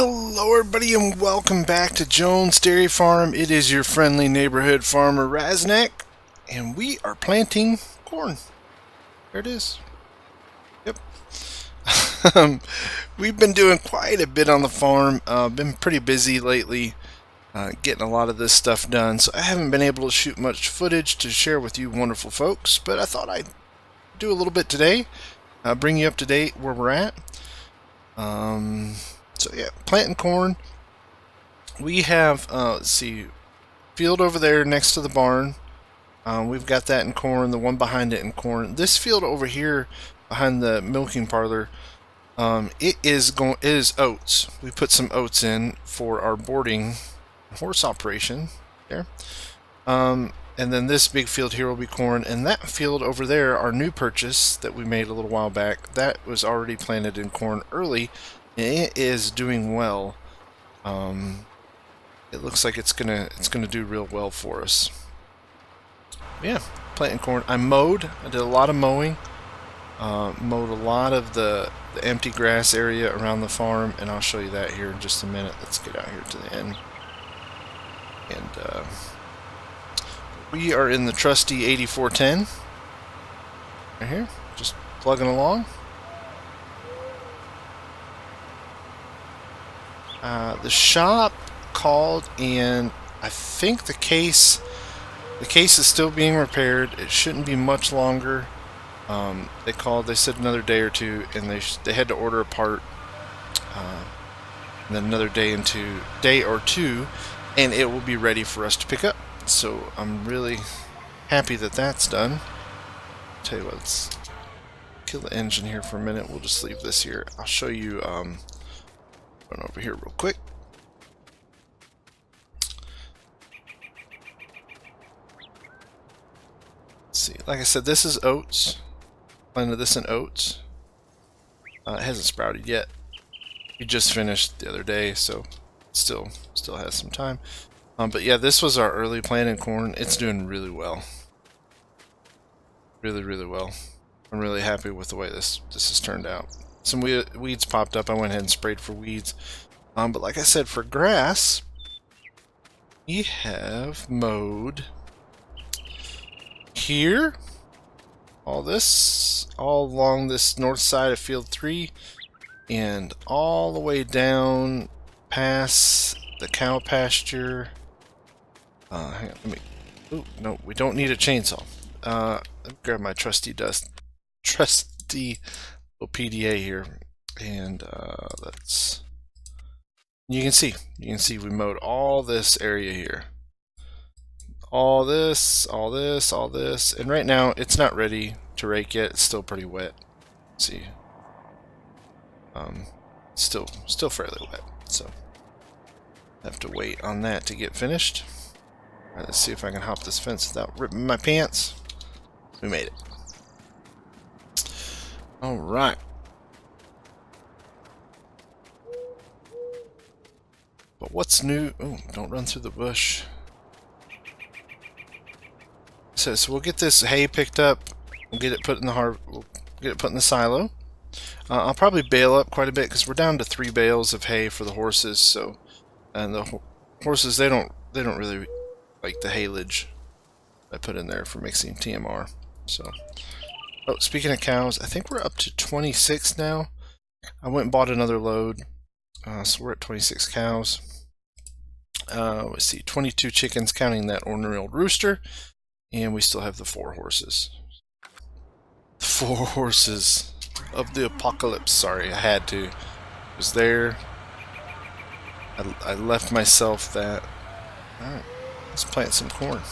Hello everybody and welcome back to Jones Dairy Farm. It is your friendly neighborhood farmer Raznak, and we are planting corn. There it is. Yep. We've been doing quite a bit on the farm. Been pretty busy lately getting a lot of this stuff done, so I haven't been able to shoot much footage to share with you wonderful folks, but I thought I'd do a little bit today, bring you up to date where we're at. So yeah, planting corn. We have, let's see, field over there next to the barn. We've got that in corn, the one behind it in corn. This field over here behind the milking parlor, it is oats. We put some oats in for our boarding horse operation there. And then this big field here will be corn, and that field over there, our new purchase that we made a little while back, that was already planted in corn early. It is doing well. It looks like it's gonna do real well for us. Yeah, planting corn. I did a lot of mowing. Mowed a lot of the empty grass area around the farm, and I'll show you that here in just a minute. Let's get out here to the end. And we are in the trusty 8410. Right here, just plugging along. The shop called, and I think the case is still being repaired. It shouldn't be much longer. They called. They said another day or two, and they had to order a part. And then another day or two, and it will be ready for us to pick up. So I'm really happy that that's done. Tell you what, let's kill the engine here for a minute. We'll just leave this here. I'll show you. Run over here real quick. Let's see, like I said, this is oats. Planted this in oats. It hasn't sprouted yet. We just finished the other day, so still has some time. But yeah, this was our early planted corn. It's doing really well. Really well. I'm really happy with the way this has turned out. Some weeds popped up. I went ahead and sprayed for weeds. But like I said, for grass, we have mowed here, all along this north side of field 3, and all the way down past the cow pasture. Hang on, ooh, no, we don't need a chainsaw. Let me grab my trusty little PDA here, and you can see we mowed all this area here, all this, and right now it's not ready to rake yet. It's still pretty wet. Let's see, still fairly wet, so have to wait on that to get finished. All right, let's see if I can hop this fence without ripping my pants. We made it. All right. But what's new? Oh, don't run through the bush. So we'll get this hay picked up. We'll get it put in the silo. I'll probably bale up quite a bit because we're down to 3 bales of hay for the horses. So, and the horses they don't really like the haylage I put in there for mixing TMR. So. Oh, speaking of cows, I think we're up to 26 now. I went and bought another load, so we're at 26 cows. Let's see, 22 chickens counting that ornery old rooster, and we still have the 4 horses. The 4 horses of the apocalypse. Sorry, I had to. It was there. I left myself that. Alright, let's plant some corn.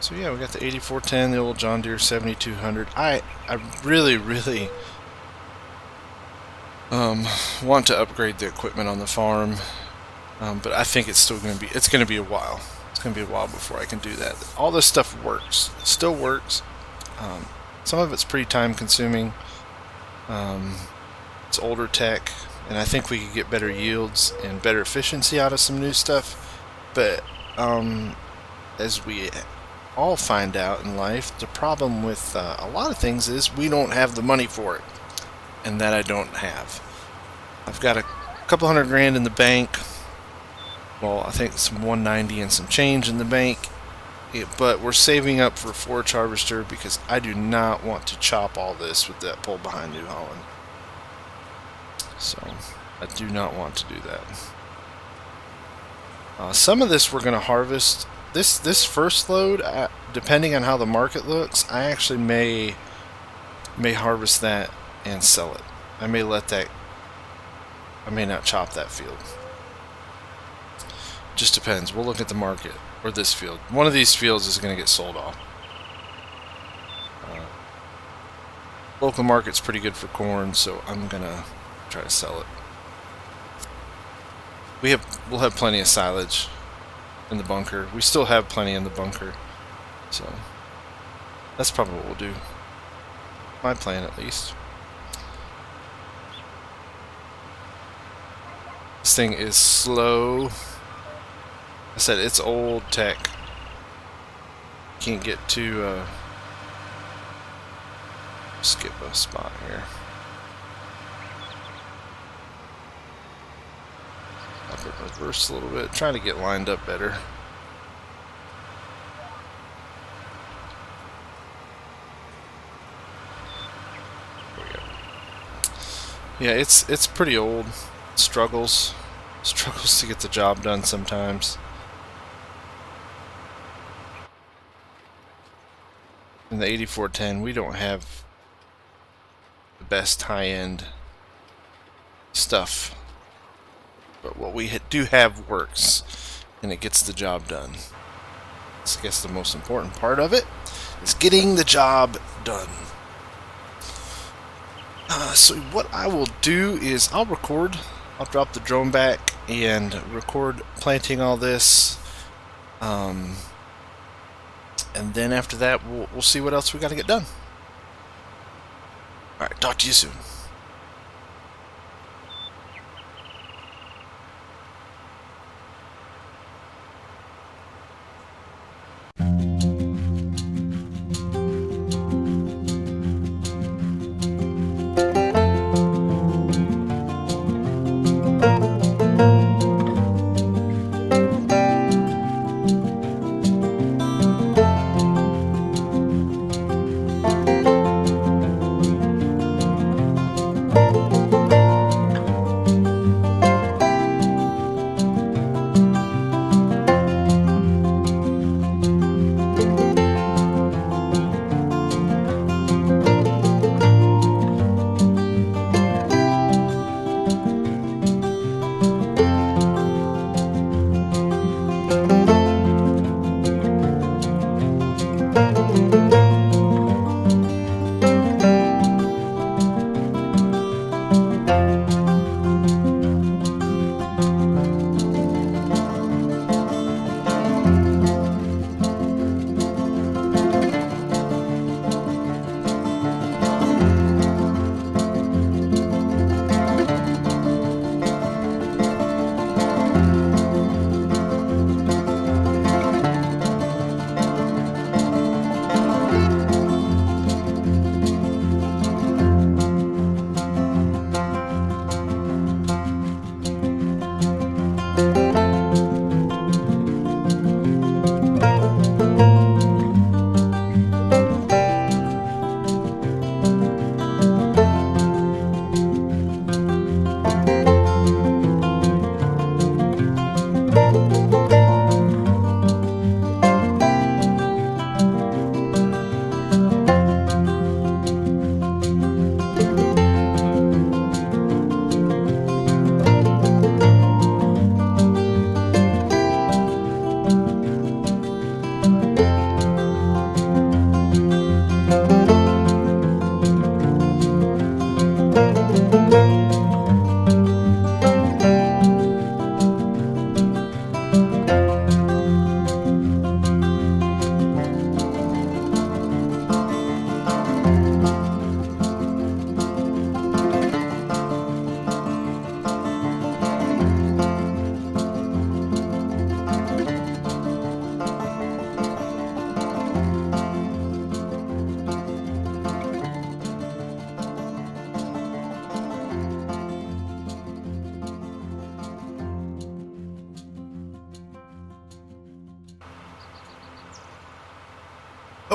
So yeah, we got the 8410, the old John Deere 7200. I really want to upgrade the equipment on the farm, but I think it's still going to be a while. It's going to be a while before I can do that. All this stuff works, still works. Some of it's pretty time consuming. It's older tech, and I think we could get better yields and better efficiency out of some new stuff. But as we all find out in life, the problem with a lot of things is we don't have the money for it, and that I don't have. I've got a couple $100 grand in the bank. Well, I think some 190 and some change in the bank. But we're saving up for a forage harvester because I do not want to chop all this with that pole behind New Holland. So I do not want to do that. Some of this we're going to harvest. This first load, depending on how the market looks, I actually may harvest that and sell it. I may let that. I may not chop that field. Just depends. We'll look at the market. Or this field. One of these fields is going to get sold off. Local market's pretty good for corn, so I'm going to try to sell it. We'll have plenty of silage in the bunker. We still have plenty in the bunker. So that's probably what we'll do. My plan, at least. This thing is slow. I said it's old tech. Can't get to skip a spot here. Up it reverse a little bit, trying to get lined up better. There we go. Yeah, it's pretty old. Struggles to get the job done sometimes. In the 8410, we don't have the best high-end stuff, but what we do have works, and it gets the job done. So I guess the most important part of it is getting the job done. So what I will do is I'll drop the drone back and record planting all this. And then after that, we'll see what else we got to get done. Alright, talk to you soon.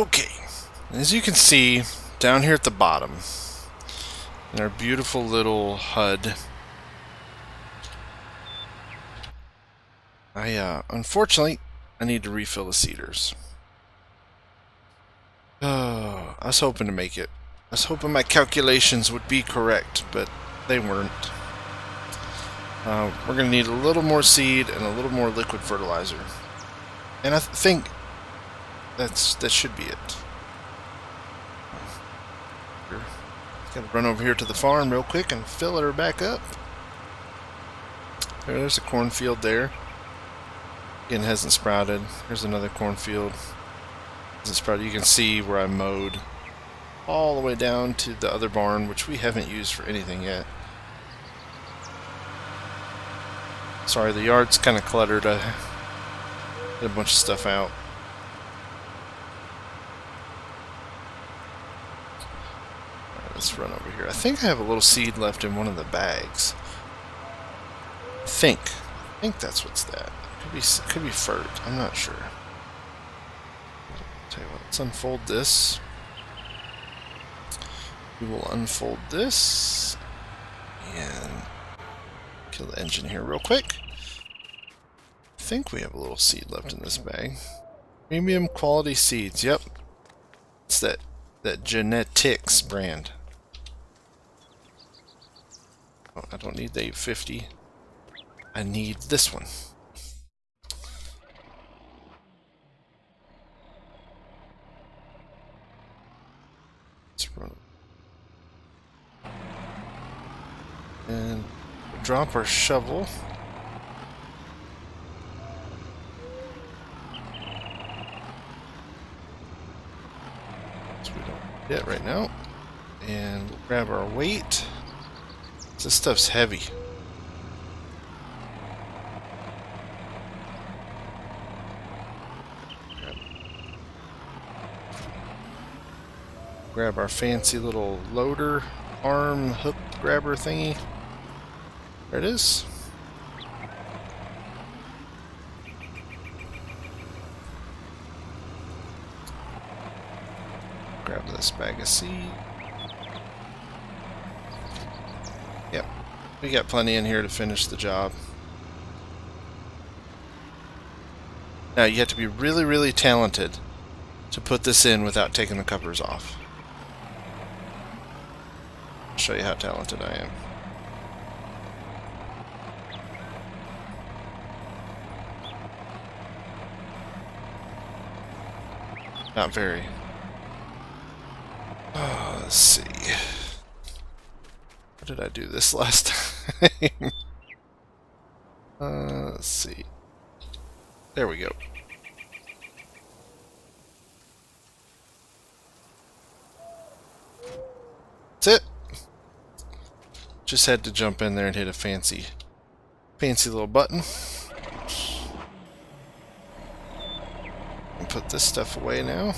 Okay, as you can see down here at the bottom in our beautiful little HUD, unfortunately I need to refill the seeders. Oh, I was hoping to make it. I was hoping my calculations would be correct, but they weren't. We're going to need a little more seed and a little more liquid fertilizer. And I think that should be it. Got to run over here to the farm real quick and fill her back up. There's a cornfield there. Again, hasn't sprouted. There's another cornfield. Hasn't sprouted. You can see where I mowed all the way down to the other barn, which we haven't used for anything yet. Sorry, the yard's kind of cluttered. I had a bunch of stuff out. Alright, let's run over here. I think I have a little seed left in one of the bags. I think that's what's that. Could be fert. I'm not sure. Tell you what, let's unfold this. We will unfold this and kill the engine here real quick. I think we have a little seed left in this bag. Premium quality seeds. Yep, it's that Genetics brand. Oh, I don't need the 850. I need this one. Let's run it. And drop our shovel. So we don't need it right now. And we'll grab our weight. This stuff's heavy. Grab our fancy little loader arm hook grabber thingy. There it is. Grab this bag of seed. Yep, we got plenty in here to finish the job. Now you have to be really, really talented to put this in without taking the covers off. I'll show you how talented I am. Not very. Oh, let's see. How did I do this last time? Let's see. There we go. That's it. Just had to jump in there and hit a fancy little button. And put this stuff away now.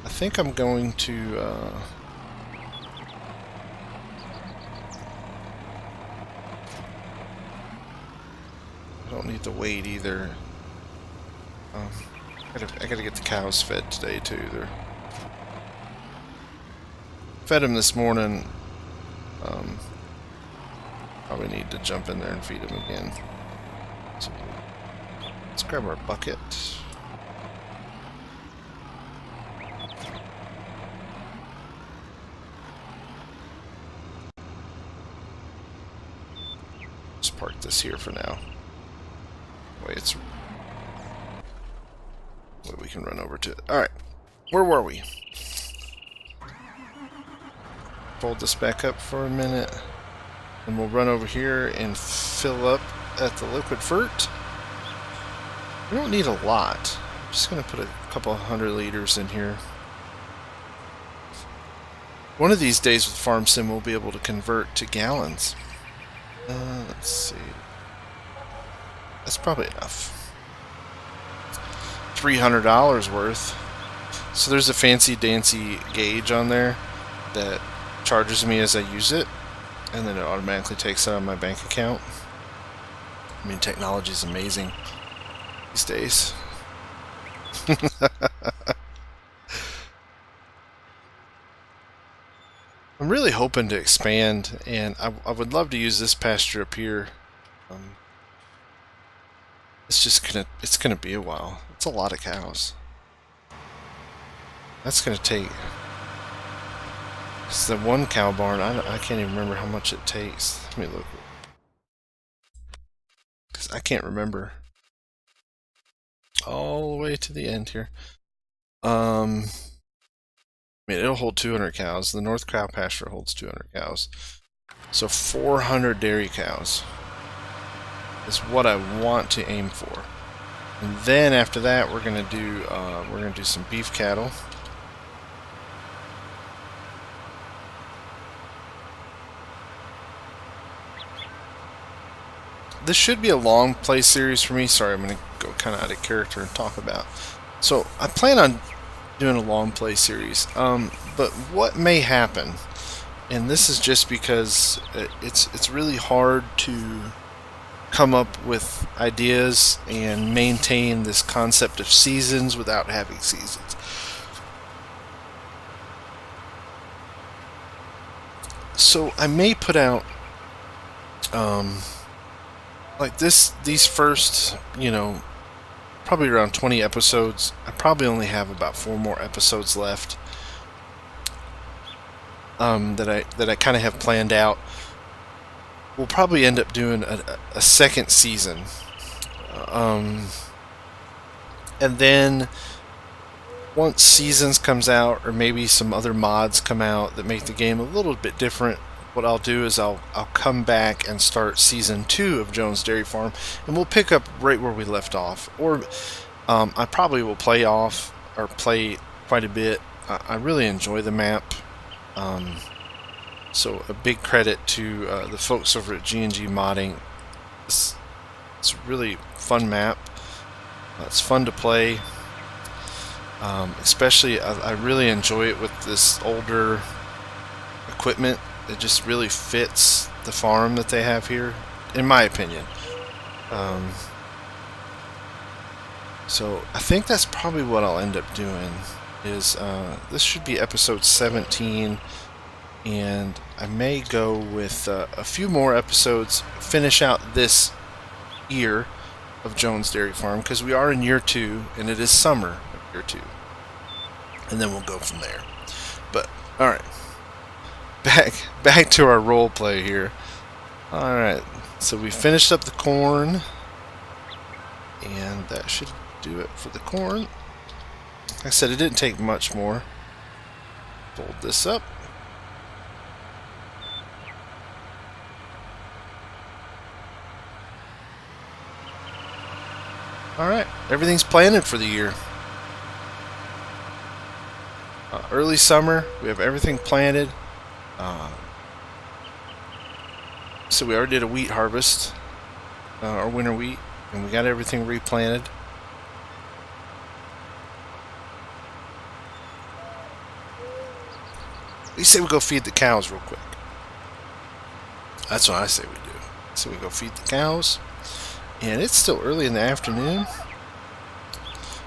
I think I'm going to I don't need to wait either. I gotta get the cows fed today too. They're fed them this morning. Probably need to jump in there and feed them again. So let's grab our bucket. Just park this here for now. Wait, it's wait, we can run over to it. Alright, where were we? Fold this back up for a minute, and we'll run over here and fill up at the liquid fert. We don't need a lot. I'm just going to put a couple 100 liters in here. One of these days with FarmSim we'll be able to convert to gallons. Let's see. That's probably enough. $300 worth. So there's a fancy dancy gauge on there that charges me as I use it, and then it automatically takes it out of my bank account. I mean, technology is amazing these days. I'm really hoping to expand, and I would love to use this pasture up here. It's gonna be a while. It's a lot of cows. That's gonna take. It's the one cow barn. I can't even remember how much it takes. Let me look. Because I can't remember. All the way to the end here. I mean, it'll hold 200 cows. The North Cow Pasture holds 200 cows. So 400 dairy cows is what I want to aim for. And then after that, we're gonna do some beef cattle. This should be a long play series for me. Sorry, I'm going to go kind of out of character and talk about. So I plan on doing a long play series, but what may happen, and this is just because it's really hard to come up with ideas and maintain this concept of seasons without having seasons. So I may put out like these first, probably around 20 episodes. I probably only have about 4 more episodes left that I kind of have planned out. We'll probably end up doing a second season, and then once Seasons comes out, or maybe some other mods come out that make the game a little bit different, what I'll do is I'll come back and start Season 2 of Jones Dairy Farm, and we'll pick up right where we left off. Or I probably will play quite a bit. I really enjoy the map. So a big credit to the folks over at G&G Modding. It's a really fun map. It's fun to play. Especially, I really enjoy it with this older equipment. It just really fits the farm that they have here, in my opinion. So I think that's probably what I'll end up doing. Is this should be episode 17, and I may go with a few more episodes, finish out this year of Jones Dairy Farm, because we are in year 2, and it is summer of year 2, and then we'll go from there. But all right. Back to our role play here. Alright, so we finished up the corn, and that should do it for the corn. Like I said, it didn't take much more. Fold this up. Alright, everything's planted for the year. Early summer, we have everything planted. So we already did a wheat harvest, our winter wheat, and we got everything replanted. We say we go feed the cows real quick. That's what I say we do. So we go feed the cows, and it's still early in the afternoon.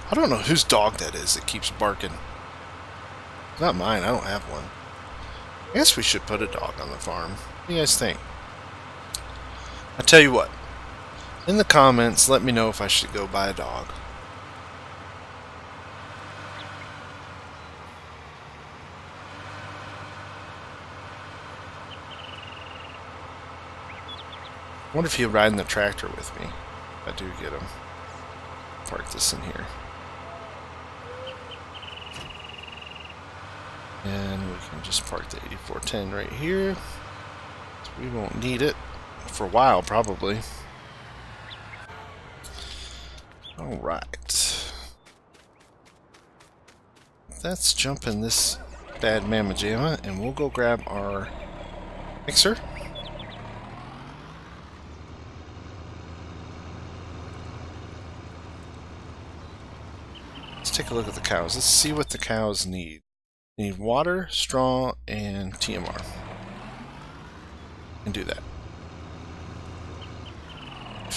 I don't know whose dog that is that keeps barking. Not mine, I don't have one. I guess we should put a dog on the farm. What do you guys think? I tell you what, in the comments, let me know if I should go buy a dog. I wonder if he'll ride in the tractor with me. If I do get him. Park this in here. And we can just park the 8410 right here. So we won't need it for a while, probably. Alright. Let's jump in this bad mamma jamma, and we'll go grab our mixer. Let's take a look at the cows. Let's see what the cows need. They need water, straw, and TMR. And do that.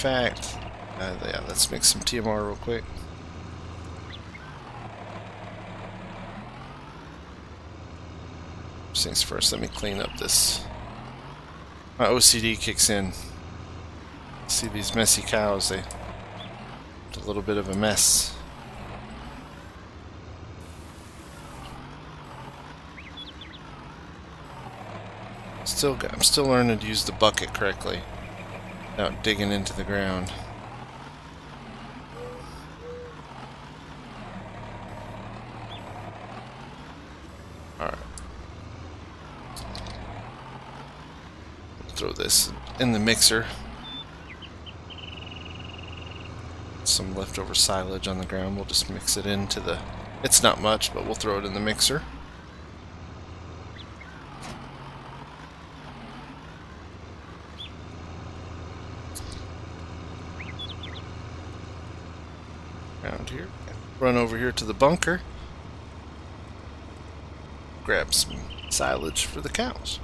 fact, yeah, let's make some TMR real quick. First things first, let me clean up this. My OCD kicks in. See these messy cows, it's a little bit of a mess. I'm still learning to use the bucket correctly without digging into the ground. Alright. Throw this in the mixer. Some leftover silage on the ground, we'll just mix it into the... It's not much, but we'll throw it in the mixer. Around here. Run over here to the bunker. Grab some silage for the cows.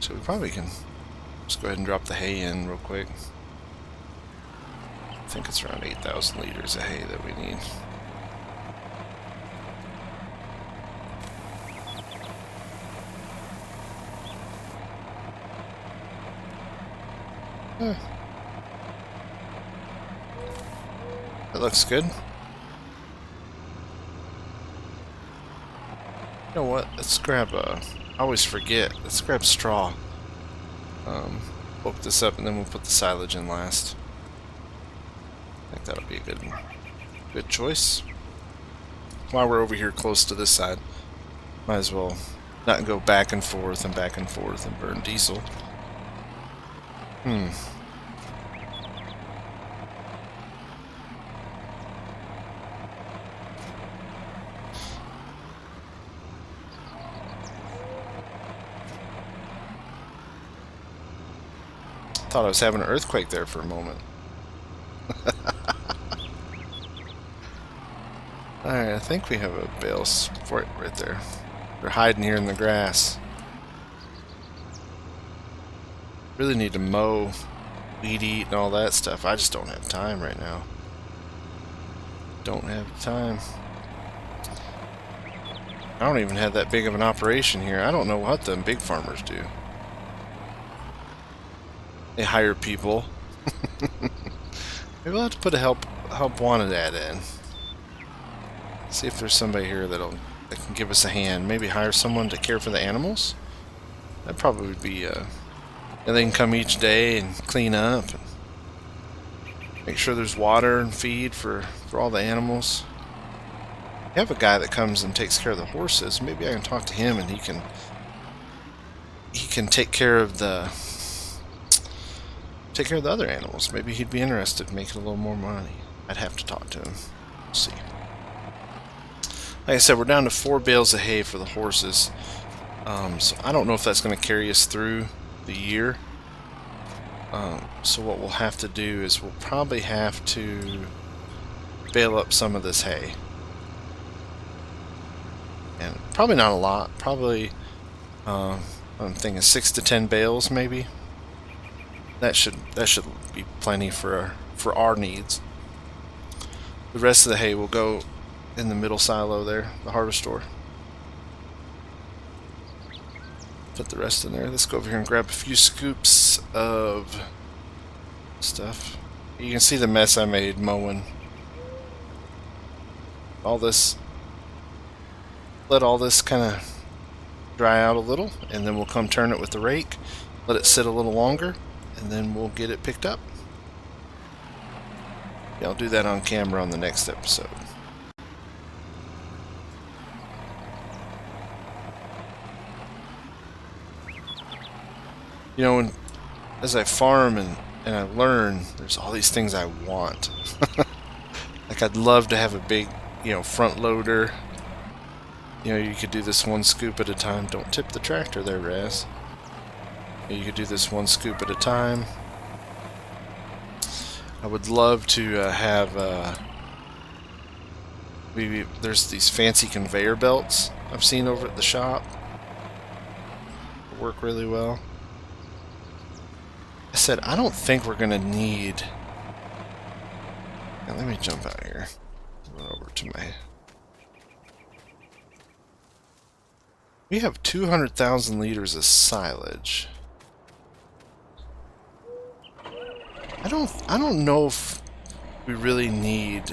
So we probably can just go ahead and drop the hay in real quick. I think it's around 8,000 liters of hay that we need. That looks good. You know what? Let's grab I always forget. Let's grab straw. Bulk this up and then we'll put the silage in last. I think that'll be a good choice. While we're over here close to this side, might as well not go back and forth and burn diesel. Thought I was having an earthquake there for a moment. Alright, I think we have a bale for it right there. They're hiding here in the grass. Really need to mow, weed eat, and all that stuff. I just don't have time right now. Don't have time. I don't even have that big of an operation here. I don't know what them big farmers do. They hire people. Maybe we'll have to put a help wanted ad in. See if there's somebody here that can give us a hand. Maybe hire someone to care for the animals. That probably would be. And they can come each day and clean up, and make sure there's water and feed for all the animals. We have a guy that comes and takes care of the horses. Maybe I can talk to him and he can take care of the other animals. Maybe he'd be interested in making a little more money. I'd have to talk to him. We'll see. Like I said, we're down to 4 bales of hay for the horses. So I don't know if that's going to carry us through the year. So what we'll have to do is we'll probably have to bale up some of this hay. And probably not a lot. Probably, I'm thinking 6 to 10 bales maybe. That should be plenty for our needs. The rest of the hay will go in the middle silo there, the harvest store. Put the rest in there. Let's go over here and grab a few scoops of stuff. You can see the mess I made mowing. Let all this kind of dry out a little, and then we'll come turn it with the rake, let it sit a little longer, and then we'll get it picked up. Yeah, I'll do that on camera on the next episode. You know, as I farm and I learn, there's all these things I want. Like I'd love to have a big, front loader. You could do this 1 scoop at a time. Don't tip the tractor there, Raz. You could do this 1 scoop at a time. I would love to have maybe there's these fancy conveyor belts I've seen over at the shop. They work really well. I said, I don't think we're going to need... Now, let me jump out here. Run over to my... We have 200,000 liters of silage. I don't know if we really need...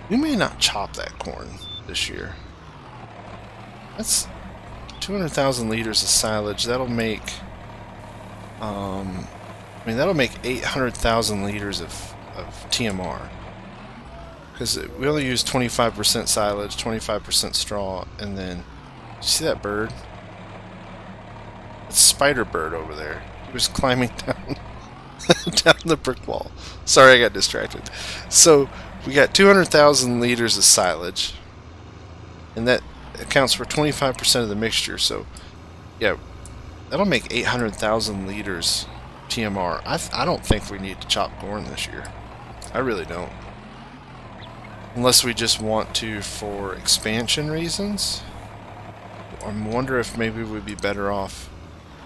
We may not chop that corn this year. That's 200,000 liters of silage. That'll make... I mean, that'll make 800,000 liters of TMR. Because we only use 25% silage, 25% straw, and then... You see that bird? It's Spider Bird over there. He was climbing down... down the brick wall. Sorry, I got distracted. So, we got 200,000 liters of silage. And that accounts for 25% of the mixture. So, yeah, that'll make 800,000 liters TMR. I don't think we need to chop corn this year. I really don't. Unless we just want to for expansion reasons. I wonder if maybe we'd be better off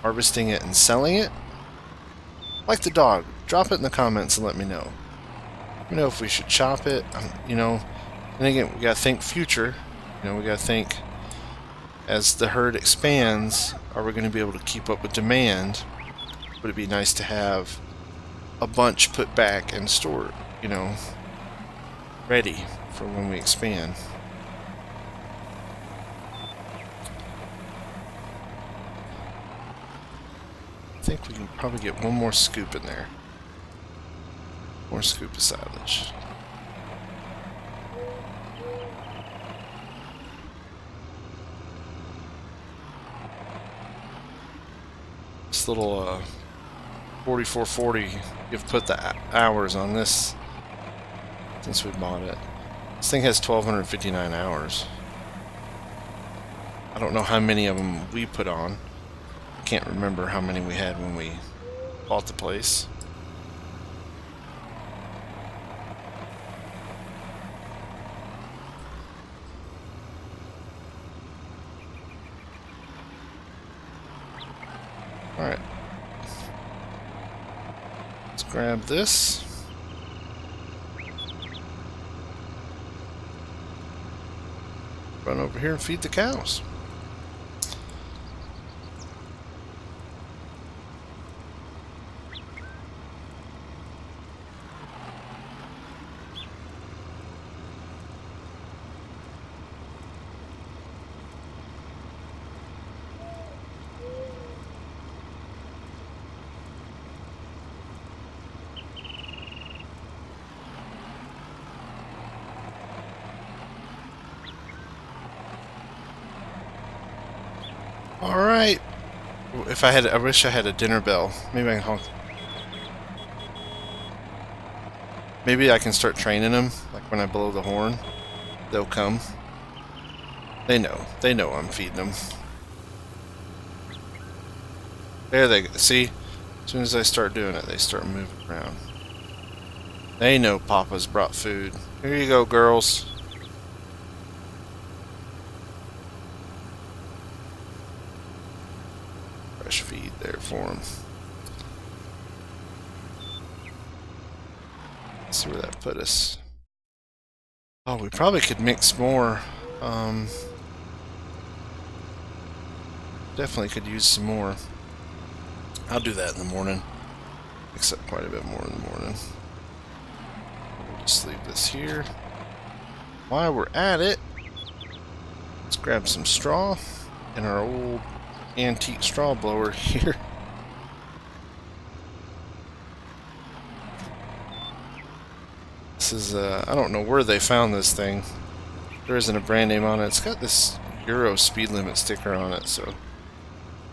harvesting it and selling it. Like the dog, drop it in the comments and let me know. Let me know if we should chop it, you know. And again, we gotta think future. You know, we gotta think as the herd expands, are we going to be able to keep up with demand? Would it be nice to have a bunch put back and stored, you know, ready for when we expand? I think we can probably get one more scoop in there. More scoop of silage. This little 4440, you've put the hours on this since we bought it. This thing has 1,259 hours. I don't know how many of them we put on. I can't remember how many we had when we bought the place. Alright. Let's grab this. Run over here and feed the cows. Alright. I wish I had a dinner bell. Maybe I can honk. Maybe I can start training them. Like when I blow the horn, they'll come. They know. They know I'm feeding them. There they go. See? As soon as I start doing it, they start moving around. They know Papa's brought food. Here you go, girls. Fresh feed there for them. Let's see where that put us. Oh, we probably could mix more. Definitely could use some more. I'll do that in the morning. Mix up quite a bit more in the morning. We'll just leave this here. While we're at it, let's grab some straw and our old antique straw blower here. This is, I don't know where they found this thing. There isn't a brand name on it. It's got this Euro speed limit sticker on it, so I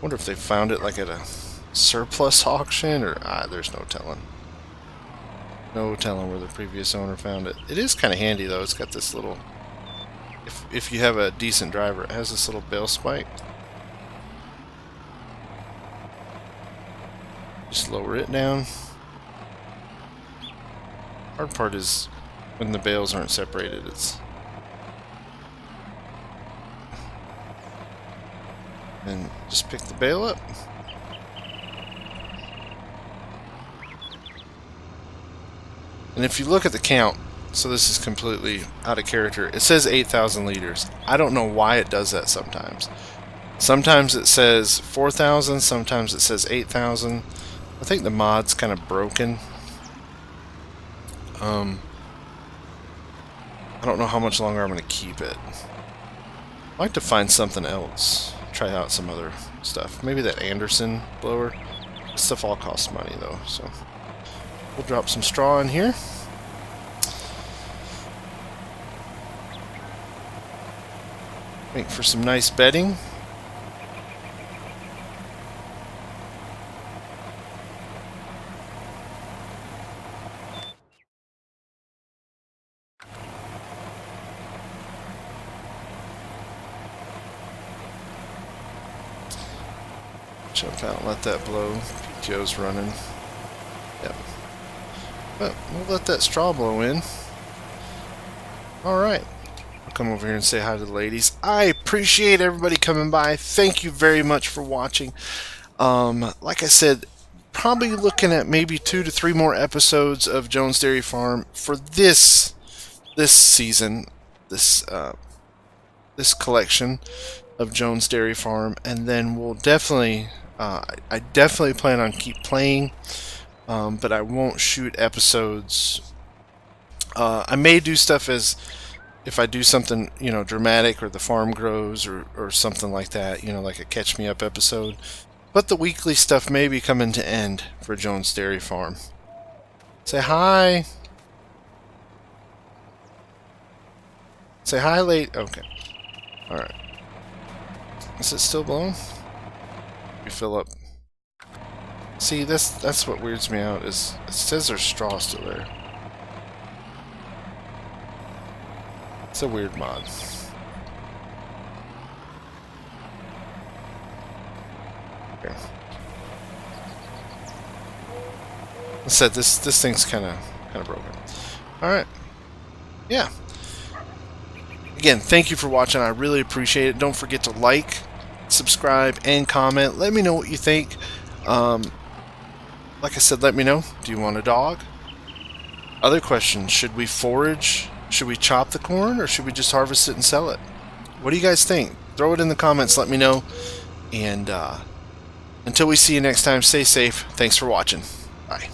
wonder if they found it like at a surplus auction, or there's no telling. No telling where the previous owner found it. It is kind of handy though. It's got this little, if you have a decent driver, it has this little bale spike. Just lower it down. Hard part is when the bales aren't separated. And just pick the bale up. And if you look at the count, so this is completely out of character, it says 8,000 liters. I don't know why it does that sometimes. Sometimes it says 4,000, sometimes it says 8,000. I think the mod's kind of broken. I don't know how much longer I'm going to keep it. I'd like to find something else. Try out some other stuff. Maybe that Anderson blower. This stuff all costs money though, so we'll drop some straw in here. Wait for some nice bedding. Jump out and let that blow. PTO's running. Yep. But we'll let that straw blow in. Alright. I'll come over here and say hi to the ladies. I appreciate everybody coming by. Thank you very much for watching. Like I said, probably looking at maybe 2 to 3 more episodes of Jones Dairy Farm for this season, this collection of Jones Dairy Farm, and then we'll definitely I definitely plan on keep playing, but I won't shoot episodes. I may do stuff as if I do something, you know, dramatic, or the farm grows, or something like that, you know, like a catch me up episode. But the weekly stuff may be coming to end for Jones Dairy Farm. Say hi. Say hi, late. Okay. All right. Is it still blowing? We fill up. See, that's what weirds me out. Is it says there's straw still there. It's a weird mod. Okay. I said this thing's kind of broken. All right. Yeah. Again, thank you for watching. I really appreciate it. Don't forget to like, subscribe, and comment. Let me know what you think. Like I said, let me know. Do you want a dog? Other questions. Should we forage? Should we chop the corn, or should we just harvest it and sell it? What do you guys think? Throw it in the comments. Let me know. And until we see you next time, stay safe. Thanks for watching. Bye.